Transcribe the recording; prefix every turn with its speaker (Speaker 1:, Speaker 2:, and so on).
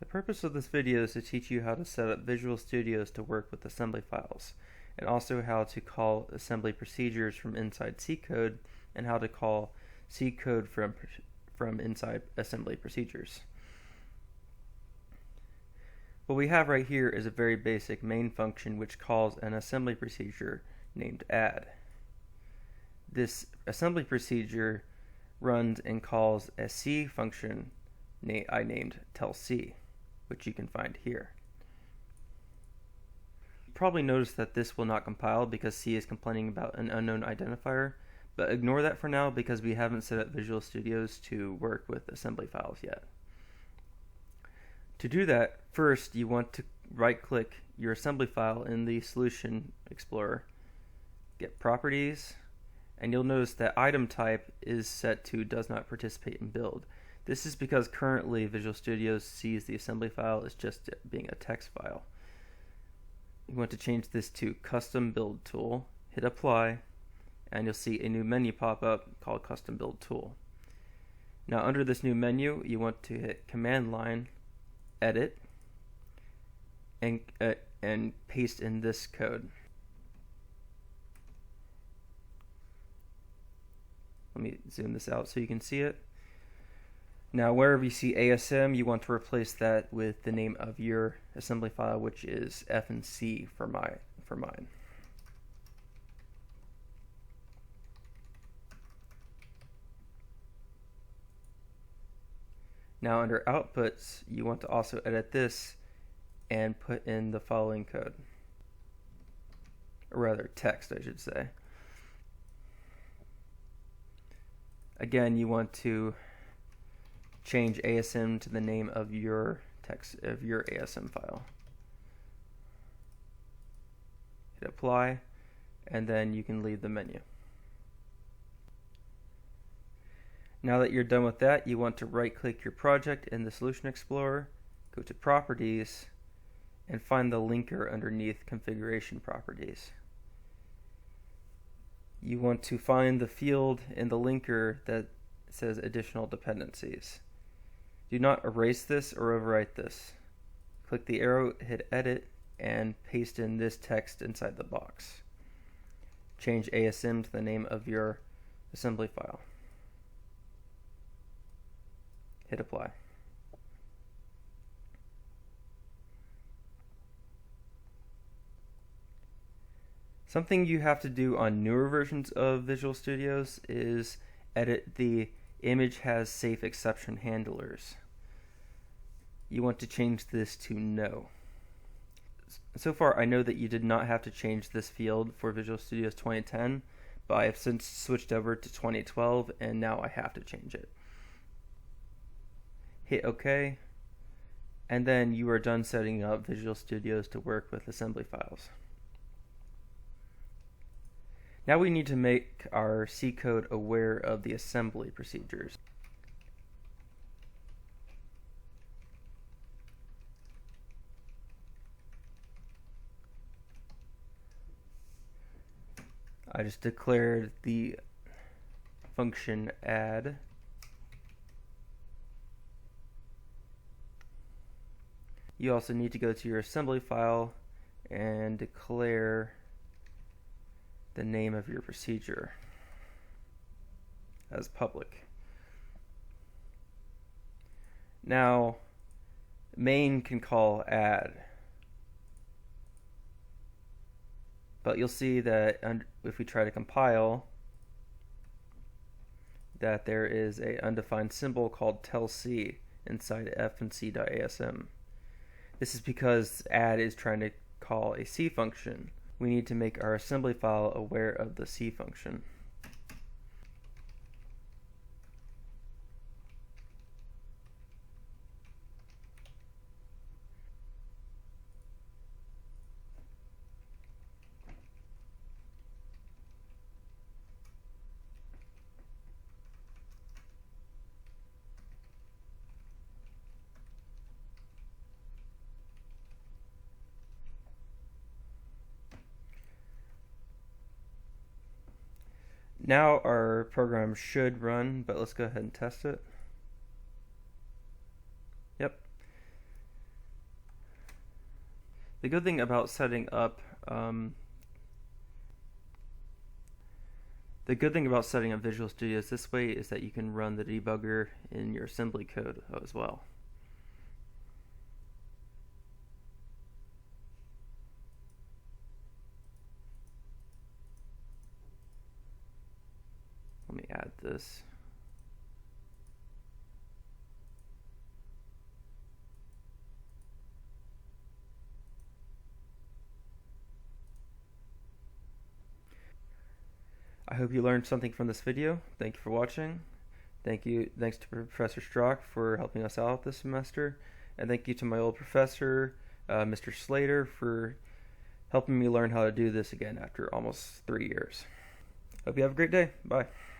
Speaker 1: The purpose of this video is to teach you how to set up Visual Studios to work with assembly files, and also how to call assembly procedures from inside C code, and how to call C code from inside assembly procedures. What we have right here is a very basic main function which calls an assembly procedure named add. This assembly procedure runs and calls a C function I named tellC, which you can find here. You probably noticed that this will not compile because C is complaining about an unknown identifier, but ignore that for now because we haven't set up Visual Studios to work with assembly files yet. To do that, first you want to right-click your assembly file in the Solution Explorer, get Properties, and you'll notice that item type is set to does not participate in build. This is because currently Visual Studio sees the assembly file as just being a text file. You want to change this to Custom Build Tool, hit Apply, and you'll see a new menu pop up called Custom Build Tool. Now under this new menu, you want to hit Command Line, Edit, and paste in this code. Let me zoom this out so you can see it. Now wherever you see ASM, you want to replace that with the name of your assembly file, which is F and C for mine. Now under outputs, you want to also edit this and put in the following code. Or rather, text, I should say. Again, you want to change ASM to the name of your text of your ASM file. Hit apply, and then you can leave the menu. Now that you're done with that, you want to right-click your project in the Solution Explorer, go to Properties, and find the linker underneath Configuration Properties. You want to find the field in the linker that says Additional Dependencies. Do not erase this or overwrite this. Click the arrow, hit Edit, and paste in this text inside the box. Change ASM to the name of your assembly file. Hit Apply. Something you have to do on newer versions of Visual Studios is edit the image has safe exception handlers. You want to change this to no. So far I know that you did not have to change this field for Visual Studios 2010, but I have since switched over to 2012 and now I have to change it. Hit OK, and then you are done setting up Visual Studios to work with assembly files. Now we need to make our C code aware of the assembly procedures. I just declared the function add. You also need to go to your assembly file and declare the name of your procedure as public. Now, main can call add, but you'll see that if we try to compile, that there is an undefined symbol called tellC inside F and C.asm. This is because add is trying to call a C function. We need to make our assembly file aware of the C function. Now our program should run, but let's go ahead and test it. Yep. The good thing about setting up Visual Studios this way is that you can run the debugger in your assembly code as well. Let me add this. I hope you learned something from this video. Thank you for watching. Thanks to Professor Strock for helping us out this semester. And thank you to my old professor, Mr. Slater, for helping me learn how to do this again after almost 3 years. Hope you have a great day. Bye.